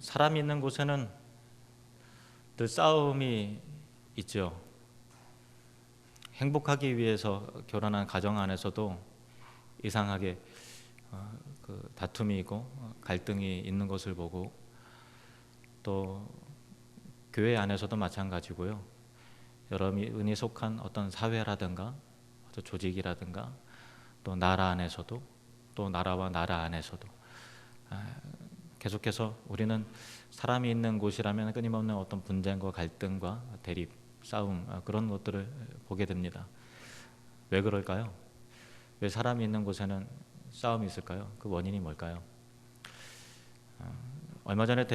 사람이 있는 곳에는 늘 싸움이 있죠. 행복하기 위해서 결혼한 가정 안에서도 이상하게 그 다툼이 있고 갈등이 있는 것을 보고, 또 교회 안에서도 마찬가지고요. 여러분이 속한 어떤 사회라든가 어떤 조직이라든가 또 나라 안에서도, 또 나라와 나라 안에서도 계속해서 우리는 사람이 있는 곳이라면 끊임없는 어떤 분쟁과 갈등과 대립, 싸움, 그런 것들을 보게 됩니다. 왜 그럴까요? 왜 사람이 있는 곳에는 싸움이 있을까요? 그 원인이 뭘까요? 얼마 전에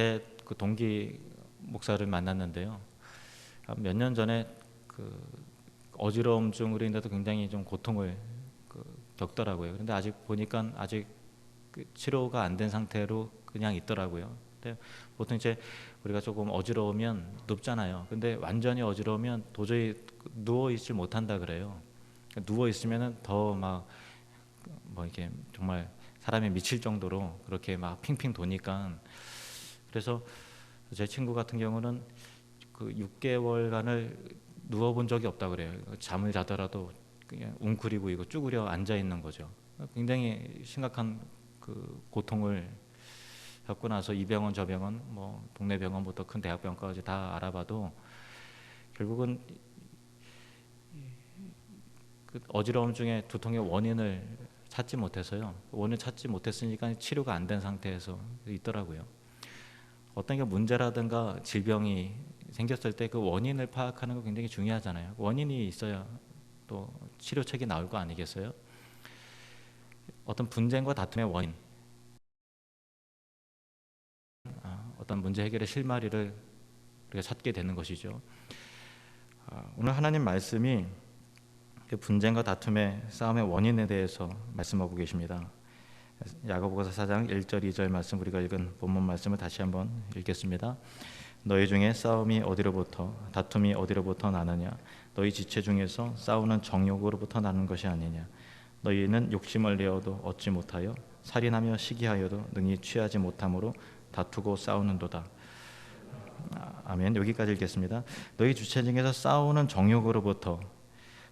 그 동기 목사를 만났는데요. 몇 년 전에 그 어지러움증으로 인해서 굉장히 좀 고통을 겪더라고요. 그런데 아직 보니까 아직 치료가 안 된 상태로 그냥 있더라고요. 근데 보통 이제 우리가 조금 어지러우면 눕잖아요. 근데 완전히 어지러우면 도저히 누워 있지 못한다 그래요. 누워 있으면은 더 막 뭐 이렇게 정말 사람이 미칠 정도로 그렇게 막 핑핑 도니까. 그래서 제 친구 같은 경우는 그 6개월간을 누워본 적이 없다 그래요. 잠을 자더라도 그냥 웅크리고 이거 쭈그려 앉아 있는 거죠. 굉장히 심각한 그 고통을 겪고 나서 이 병원 저 병원, 뭐 동네 병원부터 큰 대학병원까지 다 알아봐도 결국은 그 어지러움 중에 두통의 원인을 찾지 못해서요. 원인을 찾지 못했으니까 치료가 안 된 상태에서 있더라고요. 어떤 게 문제라든가 질병이 생겼을 때 그 원인을 파악하는 거 굉장히 중요하잖아요. 원인이 있어야 또 치료책이 나올 거 아니겠어요? 어떤 분쟁과 다툼의 원인, 어떤 문제 해결의 실마리를 우리가 찾게 되는 것이죠. 오늘 하나님 말씀이 그 분쟁과 다툼의 싸움의 원인에 대해서 말씀하고 계십니다. 야고보서 4장 1절 2절 말씀, 우리가 읽은 본문 말씀을 다시 한번 읽겠습니다. 너희 중에 싸움이 어디로부터 다툼이 어디로부터 나느냐? 너희 지체 중에서 싸우는 정욕으로부터 나는 것이 아니냐? 너희는 욕심을 내어도 얻지 못하여 살인하며 시기하여도 능히 취하지 못함으로 다투고 싸우는도다. 아멘. 여기까지 읽겠습니다. 너희 지체 중에서 싸우는 정욕으로부터,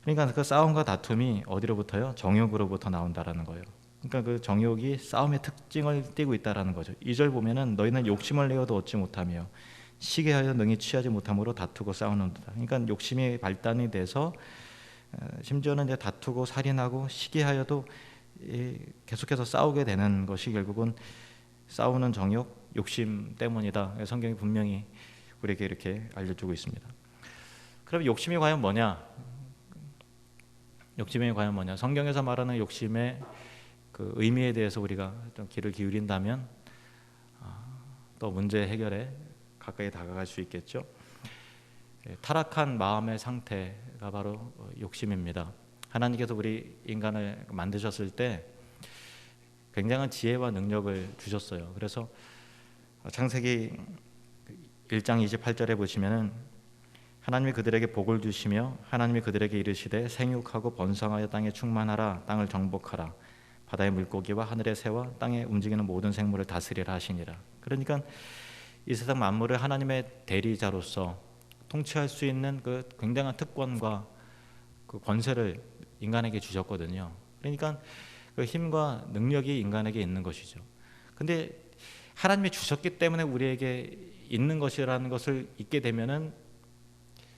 그러니까 그 싸움과 다툼이 어디로부터요? 정욕으로부터 나온다라는 거예요. 그러니까 그 정욕이 싸움의 특징을 띠고 있다라는 거죠. 2절 보면은 너희는 욕심을 내어도 얻지 못하며 시기하여 능히 취하지 못함으로 다투고 싸우는도다. 그러니까 욕심이 발단이 돼서 심지어는 이제 다투고 살인하고 시기하여도 계속해서 싸우게 되는 것이 결국은 싸우는 정욕, 욕심 때문이다. 성경이 분명히 우리에게 이렇게 알려주고 있습니다. 그럼 욕심이 과연 뭐냐? 욕심이 과연 뭐냐? 성경에서 말하는 욕심의 그 의미에 대해서 우리가 좀 귀를 기울인다면 또 문제 해결에 가까이 다가갈 수 있겠죠. 타락한 마음의 상태가 바로 욕심입니다. 하나님께서 우리 인간을 만드셨을 때 굉장한 지혜와 능력을 주셨어요. 그래서 창세기 1장 28절에 보시면은 하나님이 그들에게 복을 주시며 하나님이 그들에게 이르시되 생육하고 번성하여 땅에 충만하라, 땅을 정복하라, 바다의 물고기와 하늘의 새와 땅에 움직이는 모든 생물을 다스리라 하시니라. 그러니까 이 세상 만물을 하나님의 대리자로서 통치할 수 있는 그 굉장한 특권과 그 권세를 인간에게 주셨거든요. 그러니까 그 힘과 능력이 인간에게 있는 것이죠. 근데 하나님이 주셨기 때문에 우리에게 있는 것이라는 것을 잊게 되면은,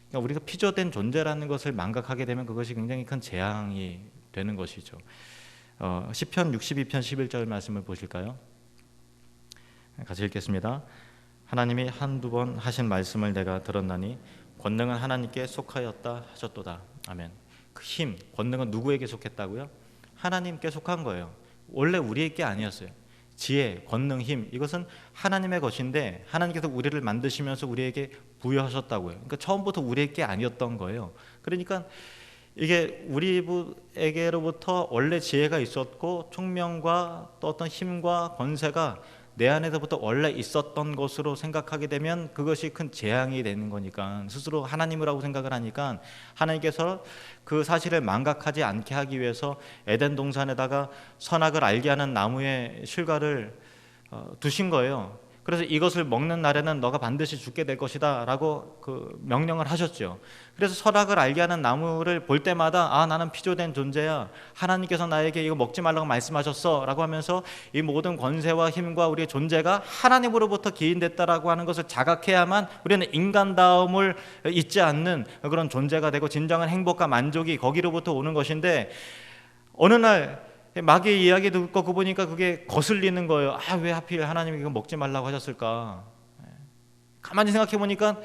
그러니까 우리가 피조된 존재라는 것을 망각하게 되면 그것이 굉장히 큰 재앙이 되는 것이죠. 시편 62편 11절 말씀을 보실까요? 같이 읽겠습니다. 하나님이 한두 번 하신 말씀을 내가 들었나니 권능은 하나님께 속하였다 하셨도다. 아멘. 그 힘, 권능은 누구에게 속했다고요? 하나님께 속한 거예요. 원래 우리에게 아니었어요. 지혜, 권능, 힘, 이것은 하나님의 것인데 하나님께서 우리를 만드시면서 우리에게 부여하셨다고요. 그러니까 처음부터 우리에게 아니었던 거예요. 그러니까 이게 우리에게로부터 원래 지혜가 있었고 총명과 또 어떤 힘과 권세가 내 안에서부터 원래 있었던 것으로 생각하게 되면 그것이 큰 재앙이 되는 거니까, 스스로 하나님이라고 생각을 하니까 하나님께서 그 사실을 망각하지 않게 하기 위해서 에덴 동산에다가 선악을 알게 하는 나무의 실과를 두신 거예요. 그래서 이것을 먹는 날에는 너가 반드시 죽게 될 것이다 라고 그 명령을 하셨죠. 그래서 선악을 알게 하는 나무를 볼 때마다 아, 나는 피조된 존재야, 하나님께서 나에게 이거 먹지 말라고 말씀하셨어 라고 하면서 이 모든 권세와 힘과 우리의 존재가 하나님으로부터 기인됐다라고 하는 것을 자각해야만 우리는 인간다움을 잊지 않는 그런 존재가 되고 진정한 행복과 만족이 거기로부터 오는 것인데, 어느 날 마귀의 이야기 듣고 보니까 그게 거슬리는 거예요. 아, 왜 하필 하나님이 이거 먹지 말라고 하셨을까? 가만히 생각해 보니까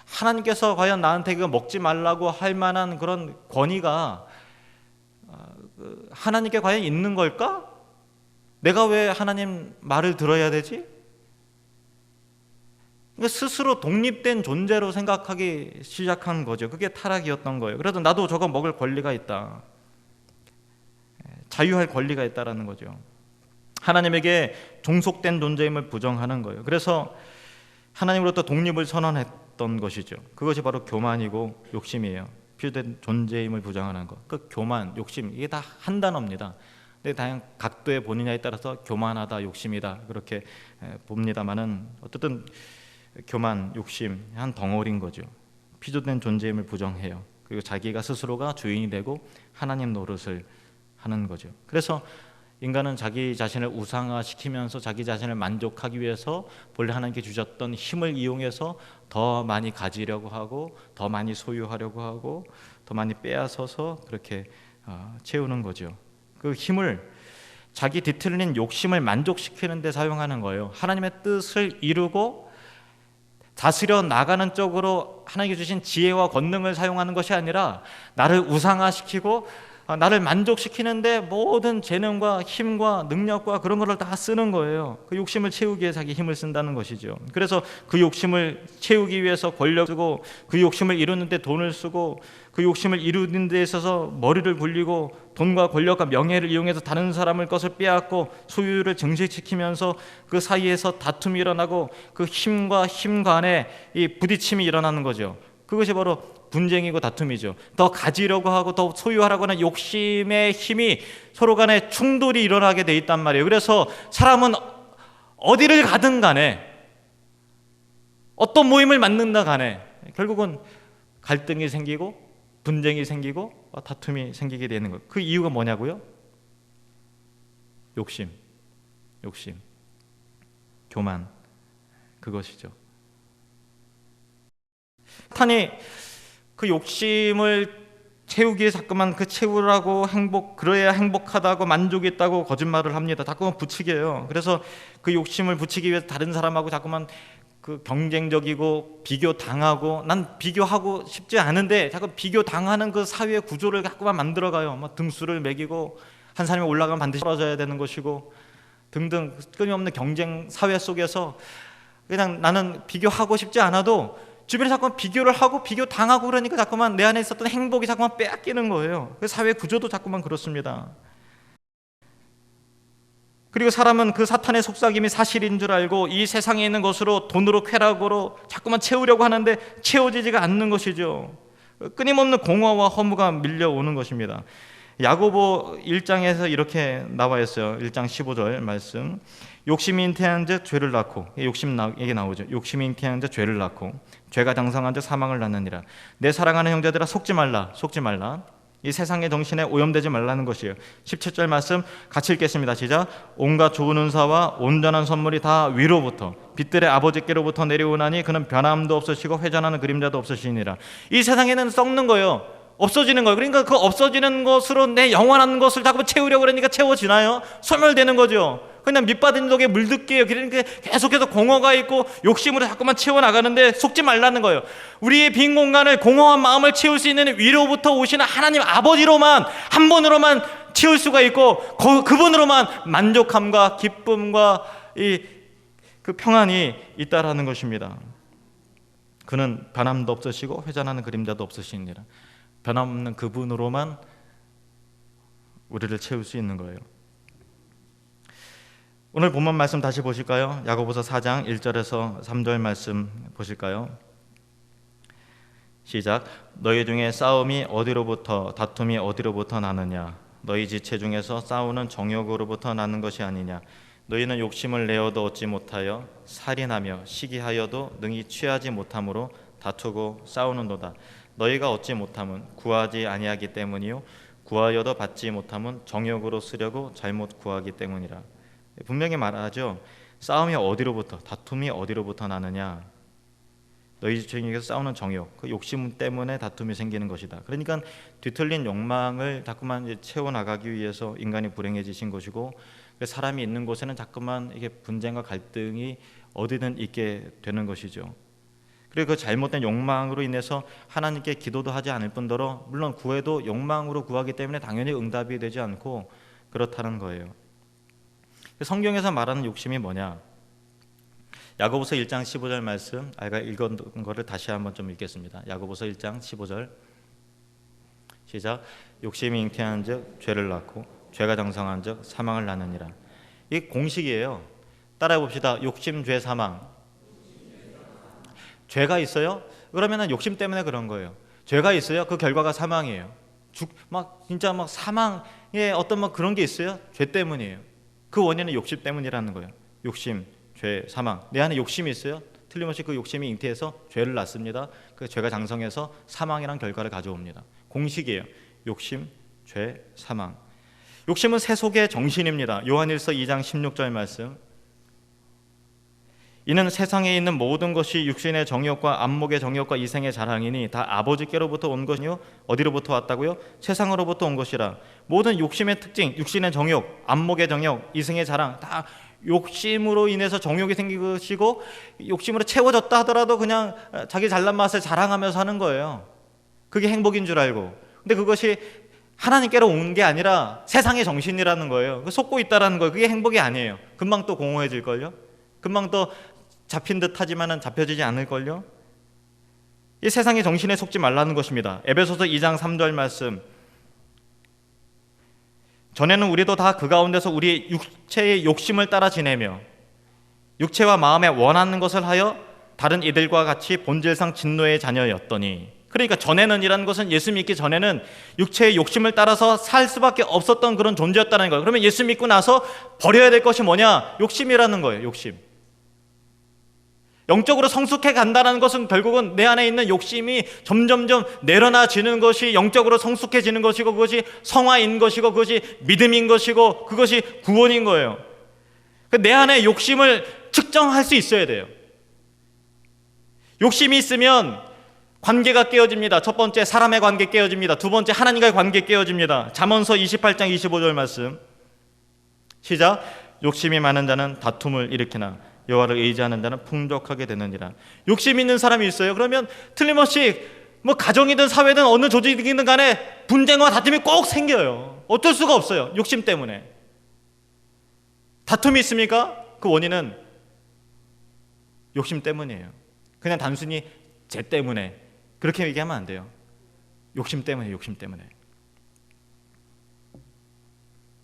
하나님께서 과연 나한테 이거 먹지 말라고 할 만한 그런 권위가 하나님께 과연 있는 걸까? 내가 왜 하나님 말을 들어야 되지? 스스로 독립된 존재로 생각하기 시작한 거죠. 그게 타락이었던 거예요. 그래도 나도 저거 먹을 권리가 있다, 자유할 권리가 있다라는 거죠. 하나님에게 종속된 존재임을 부정하는 거예요. 그래서 하나님으로부터 독립을 선언했던 것이죠. 그것이 바로 교만이고 욕심이에요. 피조된 존재임을 부정하는 것. 그 교만, 욕심, 이게 다 한 단어입니다. 근데 다양한 각도의 본인에 따라서 교만하다, 욕심이다 그렇게 봅니다만은 어쨌든 교만, 욕심 한 덩어리인 거죠. 피조된 존재임을 부정해요. 그리고 자기가 스스로가 주인이 되고 하나님 노릇을 하는 거죠. 그래서 인간은 자기 자신을 우상화시키면서 자기 자신을 만족하기 위해서 본래 하나님께 주셨던 힘을 이용해서 더 많이 가지려고 하고 더 많이 소유하려고 하고 더 많이 빼앗아서 그렇게 채우는 거죠. 그 힘을 자기 뒤틀린 욕심을 만족시키는 데 사용하는 거예요. 하나님의 뜻을 이루고 다스려 나가는 쪽으로 하나님께 주신 지혜와 권능을 사용하는 것이 아니라 나를 우상화시키고 나를 만족시키는데 모든 재능과 힘과 능력과 그런 것을 다 쓰는 거예요. 그 욕심을 채우기 위해 자기 힘을 쓴다는 것이죠. 그래서 그 욕심을 채우기 위해서 권력을 쓰고 그 욕심을 이루는 데 돈을 쓰고 그 욕심을 이루는 데 있어서 머리를 굴리고 돈과 권력과 명예를 이용해서 다른 사람의 것을 빼앗고 소유를 증식시키면서 그 사이에서 다툼이 일어나고 그 힘과 힘 간에 이 부딪힘이 일어나는 거죠. 그것이 바로 분쟁이고 다툼이죠. 더 가지려고 하고 더 소유하려고 하는 욕심의 힘이 서로 간에 충돌이 일어나게 돼 있단 말이에요. 그래서 사람은 어디를 가든 간에 어떤 모임을 만든다 간에 결국은 갈등이 생기고 분쟁이 생기고 다툼이 생기게 되는 거예요. 그 이유가 뭐냐고요? 욕심, 교만, 그것이죠. 사탄이 그 욕심을 채우기 위해 자꾸만 그 채우라고 그래야 행복하다고 만족이 있다고 거짓말을 합니다. 자꾸만 부추겨요. 그래서 그 욕심을 부추기 위해서 다른 사람하고 자꾸만 그 경쟁적이고 비교당하고, 난 비교하고 싶지 않은데 자꾸 비교당하는 그 사회 구조를 자꾸만 만들어가요. 막 등수를 매기고 한 사람이 올라가면 반드시 떨어져야 되는 것이고 등등 끊임없는 경쟁 사회 속에서 그냥 나는 비교하고 싶지 않아도 주변에 자꾸만 비교를 하고 비교당하고 그러니까 자꾸만 내 안에 있었던 행복이 자꾸만 빼앗기는 거예요. 그 사회 구조도 자꾸만 그렇습니다. 그리고 사람은 그 사탄의 속삭임이 사실인 줄 알고 이 세상에 있는 것으로 돈으로 쾌락으로 자꾸만 채우려고 하는데 채워지지가 않는 것이죠. 끊임없는 공허와 허무가 밀려오는 것입니다. 야고보 1장에서 이렇게 나와 있어요. 1장 15절 말씀. 욕심이 잉태한 자 죄를 낳고, 욕심 얘기 나오죠. 욕심이 잉태한 자 죄를 낳고 죄가 장성한 자 사망을 낳느니라. 내 사랑하는 형제들아 속지 말라. 이 세상의 정신에 오염되지 말라는 것이에요. 17절 말씀 같이 읽겠습니다. 시작. 온갖 좋은 은사와 온전한 선물이 다 위로부터 빛들의 아버지께로부터 내려오나니 그는 변함도 없으시고 회전하는 그림자도 없으시니라. 이 세상에는 썩는 거예요. 없어지는 거예요. 그러니까 그 없어지는 것으로 내 영원한 것을 자꾸 채우려고 그러니까 채워지나요? 소멸되는 거죠. 그냥 밑바닥 독에 물들게요. 그러니까 계속해서 공허가 있고 욕심으로 자꾸만 채워나가는데 속지 말라는 거예요. 우리의 빈 공간을, 공허한 마음을 채울 수 있는 위로부터 오시는 하나님 아버지로만, 한 분으로만 채울 수가 있고 그분으로만 만족함과 기쁨과 그 평안이 있다라는 것입니다. 그는 변함도 없으시고 회전하는 그림자도 없으시니라. 변함없는 그분으로만 우리를 채울 수 있는 거예요. 오늘 본문 말씀 다시 보실까요? 야고보서 4장 1절에서 3절 말씀 보실까요? 시작. 너희 중에 싸움이 어디로부터, 다툼이 어디로부터 나느냐? 너희 지체 중에서 싸우는 정욕으로부터 나는 것이 아니냐? 너희는 욕심을 내어도 얻지 못하여 살인하며 시기하여도 능히 취하지 못함으로 다투고 싸우는도다. 너희가 얻지 못함은 구하지 아니하기 때문이요 구하여도 받지 못함은 정욕으로 쓰려고 잘못 구하기 때문이라. 분명히 말하죠. 싸움이 어디로부터, 다툼이 어디로부터 나느냐? 너희 중에서 싸우는 정욕, 그 욕심 때문에 다툼이 생기는 것이다. 그러니까 뒤틀린 욕망을 자꾸만 이제 채워나가기 위해서 인간이 불행해지신 것이고, 사람이 있는 곳에는 자꾸만 이게 분쟁과 갈등이 어디든 있게 되는 것이죠. 그리고 그 잘못된 욕망으로 인해서 하나님께 기도도 하지 않을 뿐더러 물론 구해도 욕망으로 구하기 때문에 당연히 응답이 되지 않고 그렇다는 거예요. 성경에서 말하는 욕심이 뭐냐? 야고보서 1장 15절 말씀, 아이가 읽은 거를 다시 한번 좀 읽겠습니다. 야고보서 1장 15절 시작. 욕심이 잉태한즉 죄를 낳고 죄가 장성한즉 사망을 낳느니라. 이게 공식이에요. 따라해 봅시다. 욕심, 죄, 사망. 죄가 있어요? 그러면은 욕심 때문에 그런 거예요. 죄가 있어요? 그 결과가 사망이에요. 진짜 사망의 어떤 그런 게 있어요? 죄 때문이에요. 그 원인은 욕심 때문이라는 거예요. 욕심, 죄, 사망. 내 안에 욕심이 있어요? 틀림없이 그 욕심이 잉태해서 죄를 낳습니다. 그 죄가 장성해서 사망이란 결과를 가져옵니다. 공식이에요. 욕심, 죄, 사망. 욕심은 세속의 정신입니다. 요한일서 2장 16절 말씀. 이는 세상에 있는 모든 것이 육신의 정욕과 안목의 정욕과 이생의 자랑이니 다 아버지께로부터 온 것이요 어디로부터 왔다고요? 세상으로부터 온 것이라. 모든 욕심의 특징, 육신의 정욕, 안목의 정욕, 이생의 자랑, 다 욕심으로 인해서 정욕이 생긴 것이고, 욕심으로 채워졌다 하더라도 그냥 자기 잘난 맛을 자랑하면서 하는 거예요. 그게 행복인 줄 알고. 근데 그것이 하나님께로 온 게 아니라 세상의 정신이라는 거예요. 속고 있다라는 거예요. 그게 행복이 아니에요. 금방 또 공허해질걸요. 금방 또 잡힌 듯 하지만은 잡혀지지 않을걸요. 이 세상의 정신에 속지 말라는 것입니다. 에베소서 2장 3절 말씀. 전에는 우리도 다 그 가운데서 우리 육체의 욕심을 따라 지내며 육체와 마음에 원하는 것을 하여 다른 이들과 같이 본질상 진노의 자녀였더니. 그러니까 전에는 이라는 것은 예수 믿기 전에는 육체의 욕심을 따라서 살 수밖에 없었던 그런 존재였다는 거예요. 그러면 예수 믿고 나서 버려야 될 것이 뭐냐? 욕심이라는 거예요. 욕심. 영적으로 성숙해 간다는 것은 결국은 내 안에 있는 욕심이 점점점 내려놔지는 것이 영적으로 성숙해지는 것이고, 그것이 성화인 것이고, 그것이 믿음인 것이고, 그것이 구원인 거예요. 내 안에 욕심을 측정할 수 있어야 돼요. 욕심이 있으면 관계가 깨어집니다. 첫 번째, 사람의 관계 깨어집니다. 두 번째, 하나님과의 관계 깨어집니다. 잠언서 28장 25절 말씀 시작. 욕심이 많은 자는 다툼을 일으키나 여호와를 의지하는 자는 풍족하게 되느니라. 욕심 있는 사람이 있어요. 그러면 틀림없이 가정이든 사회든 어느 조직이든 간에 분쟁과 다툼이 꼭 생겨요. 어쩔 수가 없어요. 욕심 때문에. 다툼이 있습니까? 그 원인은 욕심 때문이에요. 그냥 단순히 죄 때문에 그렇게 얘기하면 안 돼요. 욕심 때문에, 욕심 때문에.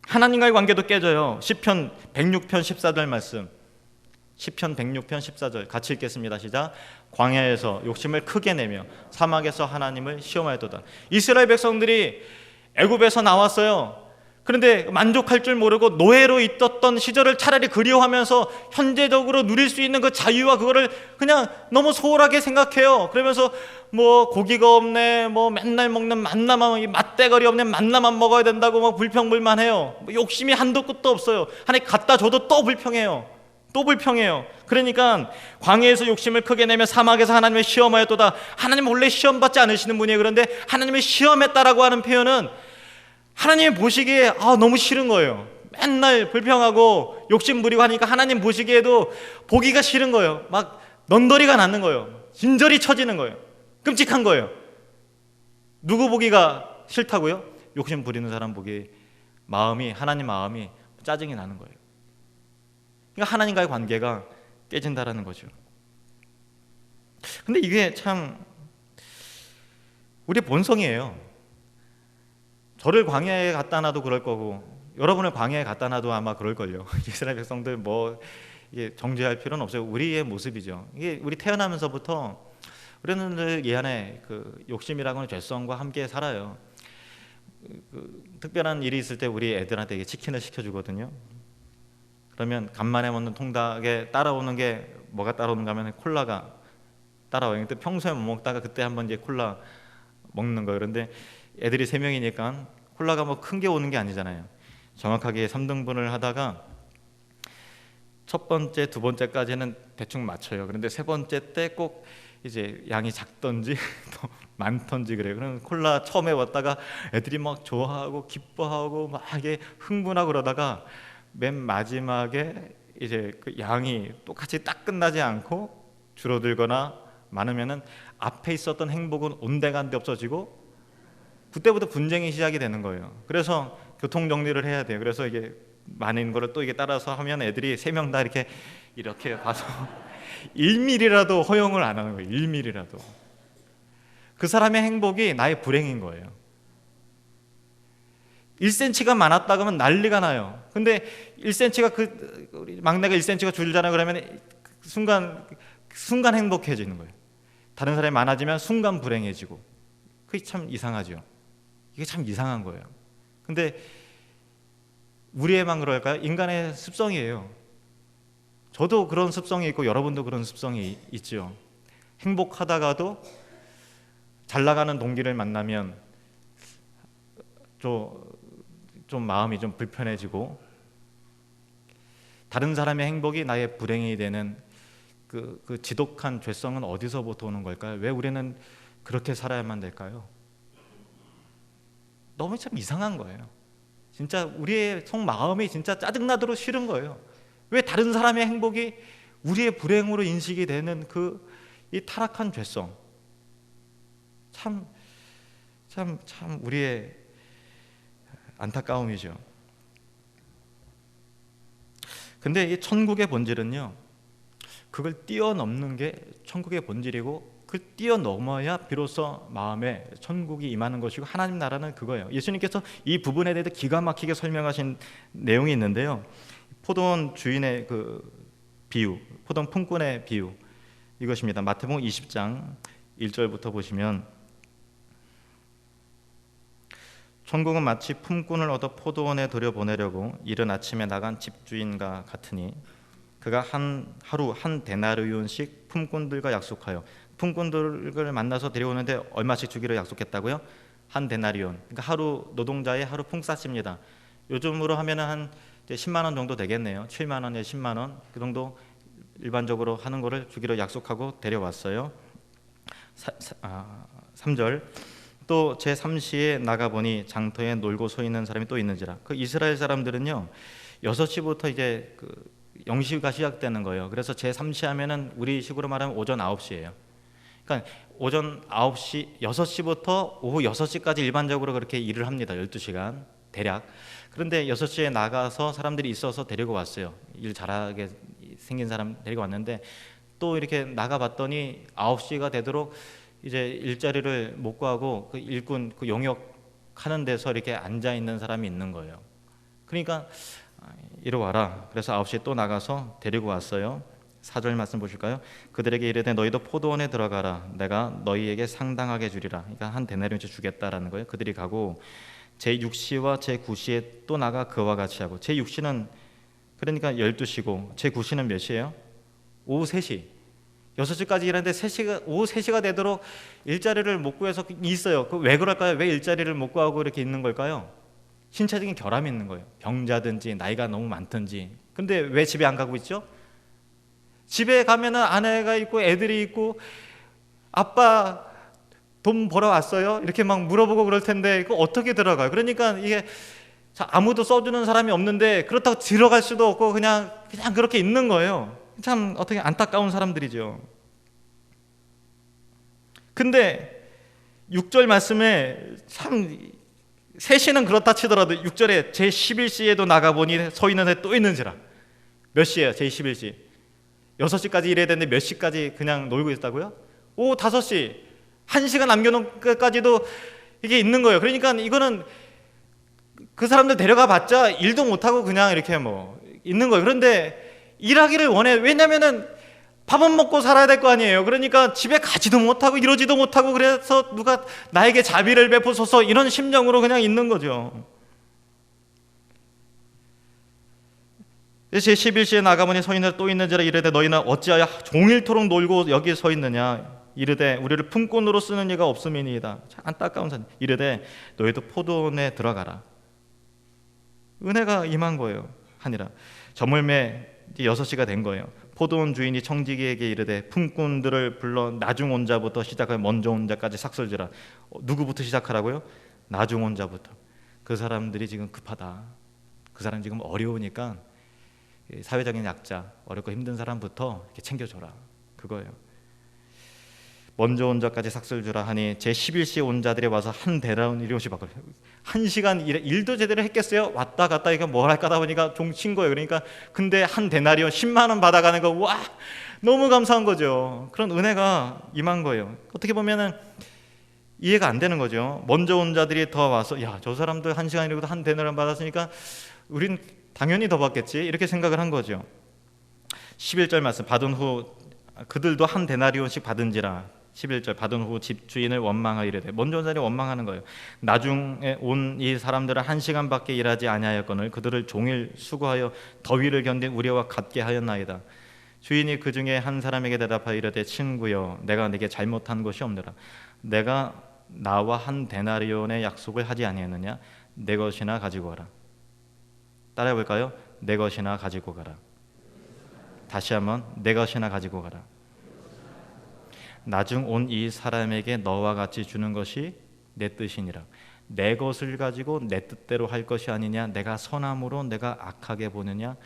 하나님과의 관계도 깨져요. 시편 106편 14절 말씀. 시편 106편 14절 같이 읽겠습니다. 시작. 광야에서 욕심을 크게 내며 사막에서 하나님을 시험하였도다. 이스라엘 백성들이 애굽에서 나왔어요. 그런데 만족할 줄 모르고 노예로 있었던 시절을 차라리 그리워하면서 현재적으로 누릴 수 있는 그 자유와 그거를 그냥 너무 소홀하게 생각해요. 그러면서 고기가 없네, 맨날 먹는 만나만, 맛대가리 없는 만나만 먹어야 된다고 불평불만해요. 욕심이 한도 끝도 없어요. 하나님 갖다 줘도 또 불평해요. 또 불평해요. 그러니까 광야에서 욕심을 크게 내며 사막에서 하나님을 시험하였도다. 하나님 원래 시험받지 않으시는 분이에요. 그런데 하나님을 시험했다라고 하는 표현은 하나님이 보시기에 너무 싫은 거예요. 맨날 불평하고 욕심 부리고 하니까 하나님 보시기에도 보기가 싫은 거예요. 넌더리가 나는 거예요. 진저리 쳐지는 거예요. 끔찍한 거예요. 누구 보기가 싫다고요? 욕심 부리는 사람 보기 하나님 마음이 짜증이 나는 거예요. 그러니까 하나님과의 관계가 깨진다라는 거죠. 근데 이게 참 우리의 본성이에요. 저를 광야에 갖다 놔도 그럴 거고, 여러분을 광야에 갖다 놔도 아마 그럴걸요. 이스라엘 백성들 이게 정죄할 필요는 없어요. 우리의 모습이죠. 이게 우리 태어나면서부터 우리는 늘 이 안에 그 욕심이라고 하는 죄성과 함께 살아요. 특별한 일이 있을 때 우리 애들한테 치킨을 시켜주거든요. 그러면 간만에 먹는 통닭에 따라오는 게 뭐가 따라오는가 하면 콜라가 따라와요. 근데 평소에 못 먹다가 그때 한번 이제 콜라 먹는 거예요. 그런데 애들이 3명이니까 콜라가 뭐 큰 게 오는 게 아니잖아요. 정확하게 3등분을 하다가 첫 번째, 두 번째까지는 대충 맞춰요. 그런데 세 번째 때 꼭 이제 양이 작던지 또 많던지 그래요. 그럼 콜라 처음에 왔다가 애들이 막 좋아하고 기뻐하고 막 이게 흥분하고 그러다가 맨 마지막에 이제 그 양이 똑같이 딱 끝나지 않고 줄어들거나 많으면은 앞에 있었던 행복은 온데간데 없어지고 그때부터 분쟁이 시작이 되는 거예요. 그래서 교통 정리를 해야 돼요. 그래서 이게 많은 거를 또 이게 따라서 하면 애들이 3명 다 이렇게 봐서 1mm라도 허용을 안 하는 거예요. 1mm라도. 그 사람의 행복이 나의 불행인 거예요. 1cm가 많았다 그러면 난리가 나요. 근데 1cm가 우리 막내가 1cm가 줄잖아요. 그러면 순간 행복해지는 거예요. 다른 사람이 많아지면 순간 불행해지고. 그게 참 이상하죠. 이게 참 이상한 거예요. 근데 우리에만 그럴까요? 인간의 습성이에요. 저도 그런 습성이 있고 여러분도 그런 습성이 있죠. 행복하다가도 잘 나가는 동기를 만나면 좀 마음이 좀 불편해지고 다른 사람의 행복이 나의 불행이 되는 그 지독한 죄성은 어디서부터 오는 걸까요? 왜 우리는 그렇게 살아야만 될까요? 너무 참 이상한 거예요. 진짜 우리의 속마음이 진짜 짜증나도록 싫은 거예요. 왜 다른 사람의 행복이 우리의 불행으로 인식이 되는 이 타락한 죄성. 참 우리의 안타까움이죠. 근데 이 천국의 본질은요, 그걸 뛰어넘는 게 천국의 본질이고 그걸 뛰어넘어야 비로소 마음에 천국이 임하는 것이고 하나님 나라는 그거예요. 예수님께서 이 부분에 대해서 기가 막히게 설명하신 내용이 있는데요. 포도원 주인의 그 비유, 포도원 품꾼의 비유 이것입니다. 마태복음 20장 1절부터 보시면 천국은 마치 품꾼을 얻어 포도원에 들여보내려고 이른 아침에 나간 집주인과 같으니 그가 하루 한 데나리온씩 품꾼들과 약속하여 품꾼들을 만나서 데려오는데 얼마씩 주기로 약속했다고요? 한 데나리온. 그러니까 하루 노동자의 하루 품삯입니다. 요즘으로 하면은 한 10만 원 정도 되겠네요. 7만 원에 10만 원 그 정도 일반적으로 하는 거를 주기로 약속하고 데려왔어요. 3절 또 제3시에 나가보니 장터에 놀고 서 있는 사람이 또 있는지라. 그 이스라엘 사람들은요 6시부터 이제 영시가 시작되는 거예요. 그래서 제3시 하면은 우리 식으로 말하면 오전 9시예요. 그러니까 오전 9시, 6시부터 오후 6시까지 일반적으로 그렇게 일을 합니다. 12시간 대략. 그런데 6시에 나가서 사람들이 있어서 데리고 왔어요. 일 잘하게 생긴 사람 데리고 왔는데 또 이렇게 나가봤더니 9시가 되도록 이제 일자리를 못 구하고 그 일꾼 그 용역하는 데서 이렇게 앉아 있는 사람이 있는 거예요. 그러니까 이리 와라. 그래서 9시에 또 나가서 데리고 왔어요. 4절 말씀 보실까요? 그들에게 이르되 너희도 포도원에 들어가라. 내가 너희에게 상당하게 주리라. 그러니까 한 데나리온씩 주겠다라는 거예요. 그들이 가고 제6시와 제9시에 또 나가 그와 같이 하고 제6시는 그러니까 12시고 제9시는 몇 시예요? 오후 3시. 6시까지 일하는데 오후 3시가 되도록 일자리를 못 구해서 있어요. 왜 그럴까요? 왜 일자리를 못 구하고 이렇게 있는 걸까요? 신체적인 결함이 있는 거예요. 병자든지 나이가 너무 많든지. 근데 왜 집에 안 가고 있죠? 집에 가면은 아내가 있고 애들이 있고 아빠 돈 벌어 왔어요? 이렇게 막 물어보고 그럴 텐데 이거 어떻게 들어가요? 그러니까 이게 아무도 써주는 사람이 없는데 그렇다고 들어갈 수도 없고 그냥 그렇게 있는 거예요. 참 어떻게 안타까운 사람들이죠. 근데 6절 말씀에 참 3시는 그렇다 치더라도 6절에 제11시에도 나가보니 서 있는 애 또 있는지라. 몇 시예요? 제11시 6시까지 일해야 되는데 몇 시까지 그냥 놀고 있다고요? 오후 5시 1시간 남겨놓은 것까지도 이게 있는 거예요. 그러니까 이거는 그 사람들 데려가 봤자 일도 못하고 그냥 이렇게 뭐 있는 거예요. 그런데 일하기를 원해. 왜냐면은 밥은 먹고 살아야 될 거 아니에요. 그러니까 집에 가지도 못하고 이러지도 못하고 그래서 누가 나에게 자비를 베푸소서 이런 심정으로 그냥 있는 거죠. 제11시에 나가보니 서 있는 또 있는지라 이르되 너희는 어찌하여 종일토록 놀고 여기 서 있느냐. 이르되 우리를 품꾼으로 쓰는 이가 없음이니이다. 참 안타까운 사람. 이르되 너희도 포도원에 들어가라. 은혜가 임한 거예요. 하니라. 저물매 6시가 된 거예요. 포도원 주인이 청지기에게 이르되 품꾼들을 불러 나중 온 자부터 시작하여 먼저 온 자까지 삭설지라. 누구부터 시작하라고요? 나중 온 자부터. 그 사람들이 지금 급하다. 그 사람 지금 어려우니까 사회적인 약자, 어렵고 힘든 사람부터 이렇게 챙겨줘라. 그거예요. 먼저 온 자까지 삭설주라 하니 제11시에 온 자들이 와서 한 데나리온이 받고 1시간 일도 제대로 했겠어요? 왔다 갔다 이거 뭘 할까 하다 보니까 종 친 거예요. 그러니까 근데 한 데나리온 10만 원 받아가는 거, 와, 너무 감사한 거죠. 그런 은혜가 임한 거예요. 어떻게 보면은 이해가 안 되는 거죠. 먼저 온 자들이 더 와서 야, 저 사람들 1시간이라도 한 데나리온 받았으니까 우린 당연히 더 받겠지, 이렇게 생각을 한 거죠. 11절 말씀, 받은 후 그들도 한 데나리온씩 받은지라. 11절, 받은 후 집주인을 원망하이르되, 먼저 온 자들이 원망하는 거예요. 나중에 온 이 사람들은 1시간밖에 일하지 아니하였거늘 그들을 종일 수고하여 더위를 견딘 우리와 같게 하였나이다. 주인이 그 중에 한 사람에게 대답하여 이르되, 친구여, 내가 네게 잘못한 것이 없느라. 내가 나와 한 데나리온의 약속을 하지 아니했느냐? 내 것이나 가지고 가라. 따라해 볼까요? 내 것이나 가지고 가라. 다시 한번, 내 것이나 가지고 가라. 나중 온 이 사람에게 너와 같이 주는 것이 내 뜻이니라. 내 것을 가지고 내 뜻대로 할 것이 아니냐? 내가 선함으로 내가 악하게 보느냐?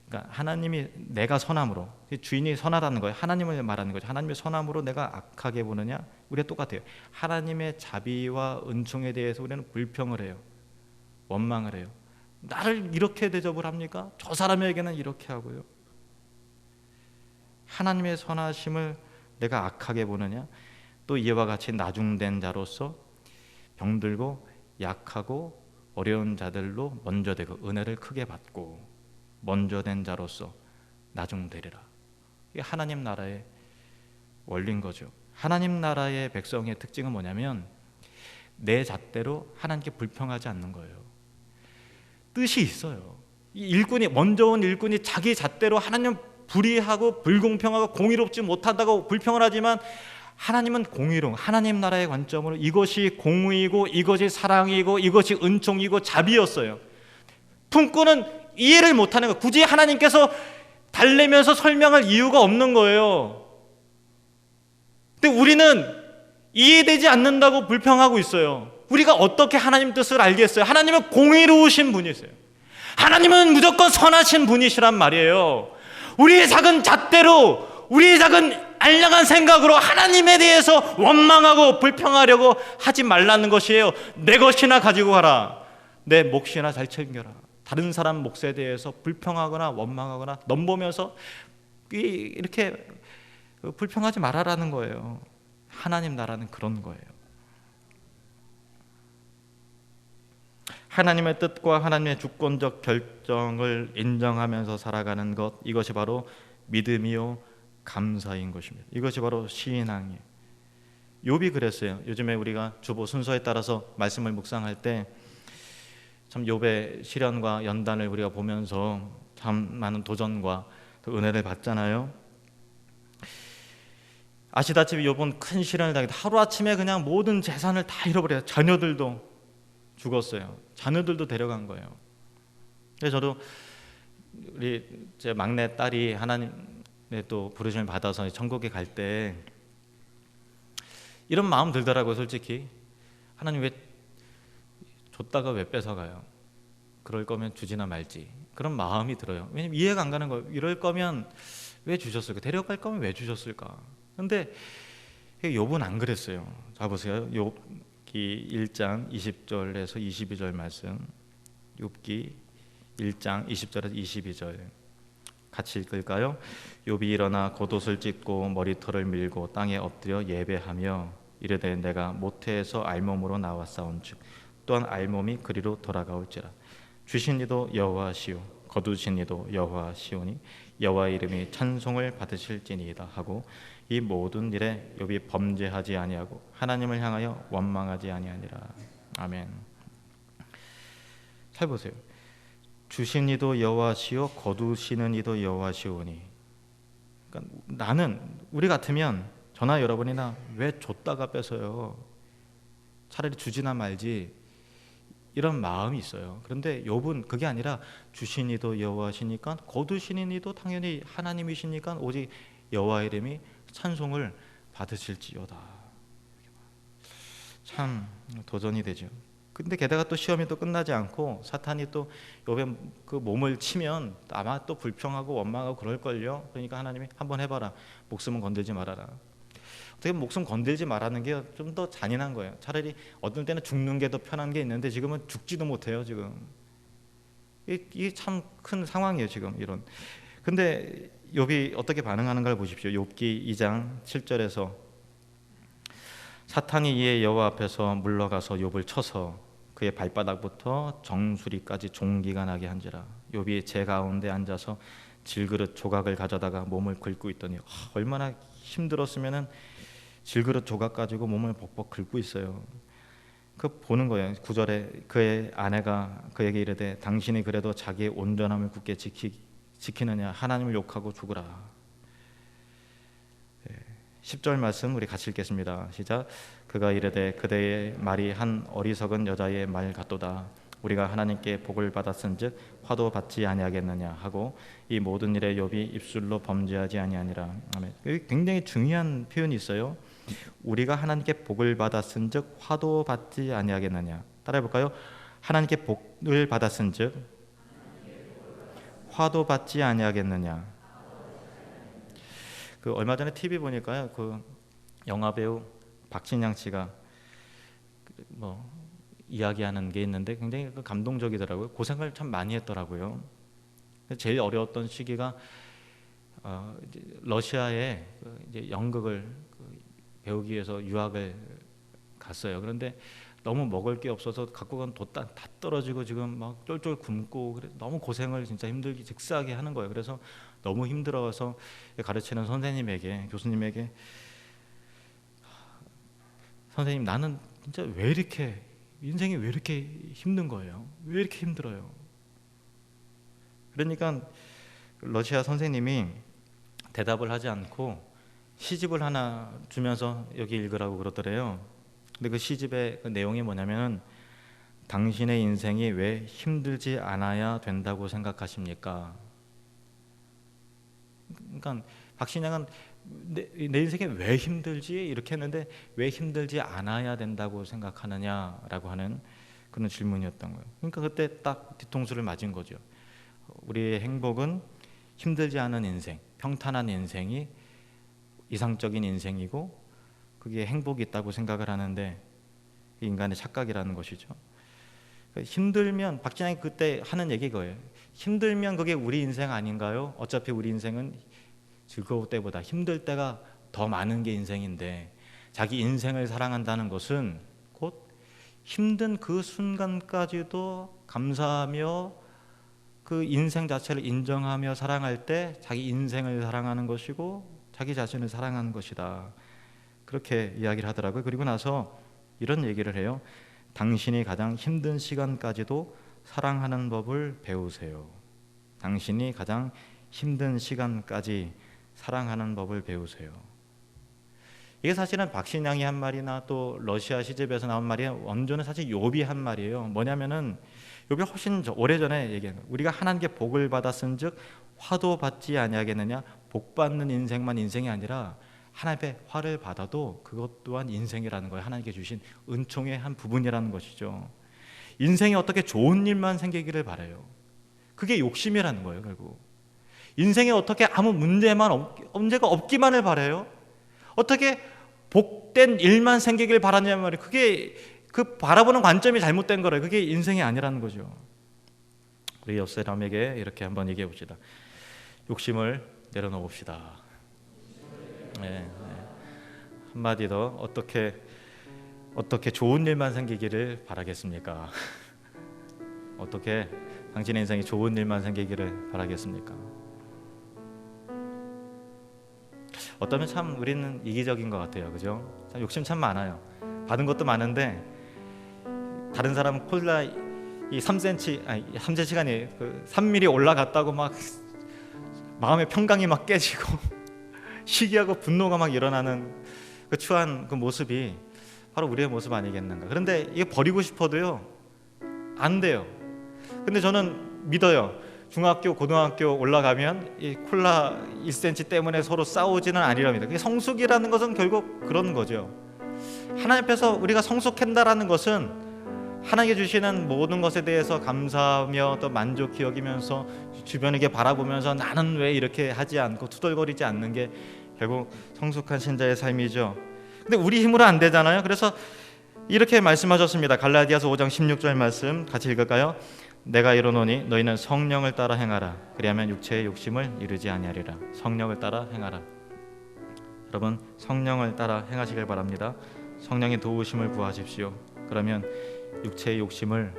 그러니까 하나님이 내가 선함으로, 주인이 선하다는 거예요. 하나님을 말하는 거죠. 하나님의 선함으로 내가 악하게 보느냐? 우리가 똑같아요. 하나님의 자비와 은총에 대해서 우리는 불평을 해요. 원망을 해요. 나를 이렇게 대접을 합니까? 저 사람에게는 이렇게 하고요. 하나님의 선하심을 내가 악하게 보느냐? 또 이와 같이 나중된 자로서 병들고 약하고 어려운 자들로 먼저 되고 은혜를 크게 받고 먼저 된 자로서 나중되리라. 이게 하나님 나라의 원리인 거죠. 하나님 나라의 백성의 특징은 뭐냐면 내 잣대로 하나님께 불평하지 않는 거예요. 뜻이 있어요. 이 일꾼이, 먼저 온 일꾼이 자기 잣대로 하나님 불의하고 불공평하고 공의롭지 못한다고 불평을 하지만 하나님은 공의로운 하나님 나라의 관점으로 이것이 공의이고 이것이 사랑이고 이것이 은총이고 자비였어요. 품꾼은 이해를 못하는 거예요. 굳이 하나님께서 달래면서 설명할 이유가 없는 거예요. 근데 우리는 이해되지 않는다고 불평하고 있어요. 우리가 어떻게 하나님 뜻을 알겠어요? 하나님은 공의로우신 분이세요. 하나님은 무조건 선하신 분이시란 말이에요. 우리의 작은 잣대로, 우리의 작은 알량한 생각으로 하나님에 대해서 원망하고 불평하려고 하지 말라는 것이에요. 내 것이나 가지고 가라. 내 몫이나 잘 챙겨라. 다른 사람 몫에 대해서 불평하거나 원망하거나 넘보면서 이렇게 불평하지 말아라는 거예요. 하나님 나라는 그런 거예요. 하나님의 뜻과 하나님의 주권적 결정을 인정하면서 살아가는 것, 이것이 바로 믿음이요 감사인 것입니다. 이것이 바로 신앙이에요. 욥이 그랬어요. 요즘에 우리가 주보 순서에 따라서 말씀을 묵상할 때 참 욥의 시련과 연단을 우리가 보면서 참 많은 도전과 은혜를 받잖아요. 아시다시피 욥은 큰 시련을 당했다. 하루아침에 그냥 모든 재산을 다 잃어버려요. 자녀들도 죽었어요. 자녀들도 데려간 거예요. 그래서 저도 우리 제 막내 딸이 하나님의 또 부르심을 받아서 천국에 갈 때 이런 마음 들더라고요. 솔직히 하나님 왜 줬다가 왜 뺏어가요? 그럴 거면 주지나 말지. 그런 마음이 들어요. 왜냐면 이해가 안 가는 거예요. 이럴 거면 왜 주셨을까? 데려갈 거면 왜 주셨을까? 근데 욥은 안 그랬어요. 자 보세요. 욥기 1장 20절에서 22절 말씀. 욥기 1장 20절에서 22절 같이 읽을까요? 욥이 일어나 겉옷을 찢고 머리털을 밀고 땅에 엎드려 예배하며 이르되 내가 모태에서 알몸으로 나왔사온즉 또한 알몸이 그리로 돌아가올지라. 주신 이도 여호와시오 거두신 이도 여호와시오니 여호와의 이름이 찬송을 받으실지니이다 하고 이 모든 일에 욥이 범죄하지 아니하고 하나님을 향하여 원망하지 아니하니라. 아멘. 잘 보세요. 주신 이도 여호와시요 거두시는 이도 여호와시오니. 그러니까 나는 우리 같으면 저나 여러분이나 왜 줬다가 뺏어요? 차라리 주지나 말지 이런 마음이 있어요. 그런데 욥은 그게 아니라 주신 이도 여호와시니까 거두시는 이도 당연히 하나님이시니까 오직 여호와 이름이 찬송을 받으실지어다. 참 도전이 되죠. 근데 게다가 또 시험이 또 끝나지 않고 사탄이 또 욥의 그 몸을 치면 아마 또 불평하고 원망하고 그럴걸요. 그러니까 하나님이 한번 해봐라. 목숨은 건들지 말아라. 어떻게 목숨 건들지 말라는 게 좀 더 잔인한 거예요. 차라리 어떤 때는 죽는 게 더 편한 게 있는데 지금은 죽지도 못해요. 지금 이게 참 큰 상황이에요. 지금 이런. 근데 욥이 어떻게 반응하는가를 보십시오. 욥기 2장 7절에서 사탄이 이에 여호와 앞에서 물러가서 욥을 쳐서 그의 발바닥부터 정수리까지 종기가 나게 한지라. 욥이 제 가운데 앉아서 질그릇 조각을 가져다가 몸을 긁고 있더니 얼마나 힘들었으면은 질그릇 조각 가지고 몸을 벅벅 긁고 있어요. 그 보는 거예요. 9절에 그의 아내가 그에게 이르되 당신이 그래도 자기의 온전함을 굳게 지키느냐 하나님을 욕하고 죽으라. 10절 말씀 우리 같이 읽겠습니다. 시작. 그가 이르되 그대의 말이 한 어리석은 여자의 말 같도다. 우리가 하나님께 복을 받았은즉 화도 받지 아니하겠느냐 하고 이 모든 일에 욥이 입술로 범죄하지 아니하니라. 아멘. 여기 굉장히 중요한 표현이 있어요. 우리가 하나님께 복을 받았은즉 화도 받지 아니하겠느냐. 따라해 볼까요? 하나님께 복을 받았은즉 화도 받지 아니하겠느냐. 그 얼마 전에 TV 보니까요, 그 영화 배우 박진양 씨가 뭐 이야기하는 게 있는데 굉장히 감동적이더라고요. 고생을 참 많이 했더라고요. 제일 어려웠던 시기가 이제 러시아에 이제 연극을 배우기 위해서 유학을 갔어요. 그런데 너무 먹을 게 없어서 갖고 간 돈 다 떨어지고 지금 막 쫄쫄 굶고 그래 너무 고생을 진짜 힘들게 직사하게 하는 거예요. 그래서 너무 힘들어서 가르치는 선생님에게 교수님에게 선생님 나는 진짜 왜 이렇게 인생이 왜 이렇게 힘든 거예요? 왜 이렇게 힘들어요? 그러니까 러시아 선생님이 대답을 하지 않고 시집을 하나 주면서 여기 읽으라고 그러더래요. 근데 그 시집의 그 내용이 뭐냐면 당신의 인생이 왜 힘들지 않아야 된다고 생각하십니까? 그러니까 박신양은 내 인생이 왜 힘들지? 이렇게 했는데 왜 힘들지 않아야 된다고 생각하느냐라고 하는 그런 질문이었던 거예요. 그러니까 그때 딱 뒤통수를 맞은 거죠. 우리의 행복은 힘들지 않은 인생, 평탄한 인생이 이상적인 인생이고 그게 행복이 있다고 생각을 하는데 인간의 착각이라는 것이죠. 힘들면 박진양이 그때 하는 얘기 거예요. 힘들면 그게 우리 인생 아닌가요? 어차피 우리 인생은 즐거울 때보다 힘들 때가 더 많은 게 인생인데 자기 인생을 사랑한다는 것은 곧 힘든 그 순간까지도 감사하며 그 인생 자체를 인정하며 사랑할 때 자기 인생을 사랑하는 것이고 자기 자신을 사랑하는 것이다. 그렇게 이야기를 하더라고요. 그리고 나서 이런 얘기를 해요. 당신이 가장 힘든 시간까지도 사랑하는 법을 배우세요. 당신이 가장 힘든 시간까지 사랑하는 법을 배우세요. 이게 사실은 박신양이 한 말이나 또 러시아 시집에서 나온 말이 원조는 사실 욥이 한 말이에요. 뭐냐면은 욥이 훨씬 오래전에 얘기한 거예요. 우리가 하나님께 복을 받았은즉 화도 받지 아니하겠느냐. 복 받는 인생만 인생이 아니라 하나님의 화를 받아도 그것 또한 인생이라는 거예요. 하나님께 주신 은총의 한 부분이라는 것이죠. 인생에 어떻게 좋은 일만 생기기를 바라요. 그게 욕심이라는 거예요. 결국 인생에 어떻게 아무 문제가 없기만을 바라요. 어떻게 복된 일만 생기길 바라냐면 말이에요. 그게 그 바라보는 관점이 잘못된 거래요. 그게 인생이 아니라는 거죠. 우리 옆 사람에게 이렇게 한번 얘기해 봅시다. 욕심을 내려놓읍시다. 네. 한마디 더 어떻게 좋은 일만 생기기를 바라겠습니까? 어떻게 당신의 인생에 좋은 일만 생기기를 바라겠습니까? 어쩌면 참 우리는 이기적인 것 같아요. 그죠? 참 욕심 참 많아요. 받은 것도 많은데 다른 사람은 콜라 이 3cm 아니 3cm가 아니 그 3mm 올라갔다고 막 마음의 평강이 막 깨지고 시기하고 분노가 막 일어나는 그 추한 그 모습이 바로 우리의 모습 아니겠는가. 그런데 이게 버리고 싶어도요 안 돼요. 근데 저는 믿어요. 중학교, 고등학교 올라가면 이 콜라 1cm 때문에 서로 싸우지는 아니랍니다. 그게 성숙이라는 것은 결국 그런 거죠. 하나님 앞에서 우리가 성숙한다라는 것은 하나님께 주시는 모든 것에 대해서 감사하며 또 만족히 여기면서 주변에게 바라보면서 나는 왜 이렇게 하지 않고 투덜거리지 않는 게 결국 성숙한 신자의 삶이죠. 근데 우리 힘으로 안 되잖아요. 그래서 이렇게 말씀하셨습니다. 갈라디아서 5장 16절 말씀 같이 읽을까요? 내가 이르노니 너희는 성령을 따라 행하라. 그리하면 육체의 욕심을 이루지 아니하리라. 성령을 따라 행하라. 여러분, 성령을 따라 행하시길 바랍니다. 성령의 도우심을 구하십시오. 그러면 육체의 욕심을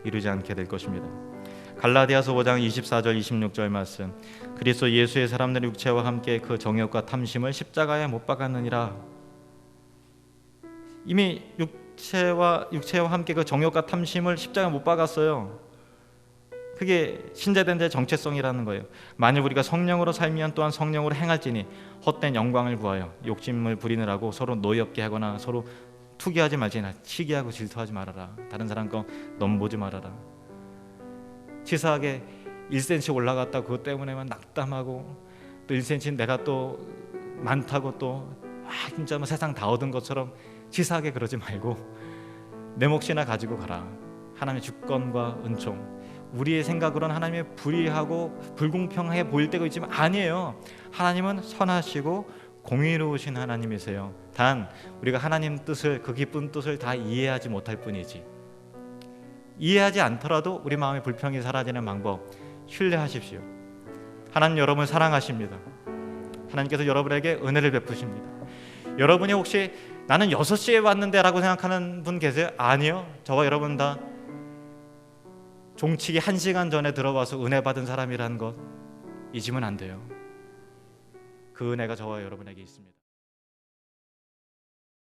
이루지 않게 될 것입니다. 갈라디아서 5장 24절 26절 말씀. 그리스도 예수의 사람들의 육체와 함께 그 정욕과 탐심을 십자가에 못 박았느니라. 이미 육체와 함께 그 정욕과 탐심을 십자가에 못 박았어요. 그게 신자된 자의 정체성이라는 거예요. 만일 우리가 성령으로 살면 또한 성령으로 행할지니 헛된 영광을 구하여 욕심을 부리느라고 서로 노엽게 하거나 서로 투기하지 말지나 시기하고 질투하지 말아라. 다른 사람 거 넘보지 말아라. 치사하게 1cm 올라갔다 그것 때문에만 낙담하고 또 1cm 내가 또 많다고 또 진짜 뭐 세상 다 얻은 것처럼 치사하게 그러지 말고 내 몫이나 가지고 가라. 하나님의 주권과 은총. 우리의 생각으로는 하나님의 불의하고 불공평하게 보일 때가 있지만 아니에요. 하나님은 선하시고 공의로우신 하나님이세요. 단 우리가 하나님 뜻을, 그 기쁜 뜻을 다 이해하지 못할 뿐이지. 이해하지 않더라도 우리 마음의 불평이 사라지는 방법 신뢰하십시오. 하나님 여러분을 사랑하십니다. 하나님께서 여러분에게 은혜를 베푸십니다. 여러분이 혹시 나는 6시에 왔는데 라고 생각하는 분 계세요? 아니요. 저와 여러분 다 종치기 1시간 전에 들어와서 은혜 받은 사람이라는 것 잊으면 안 돼요. 그 은혜가 저와 여러분에게 있습니다.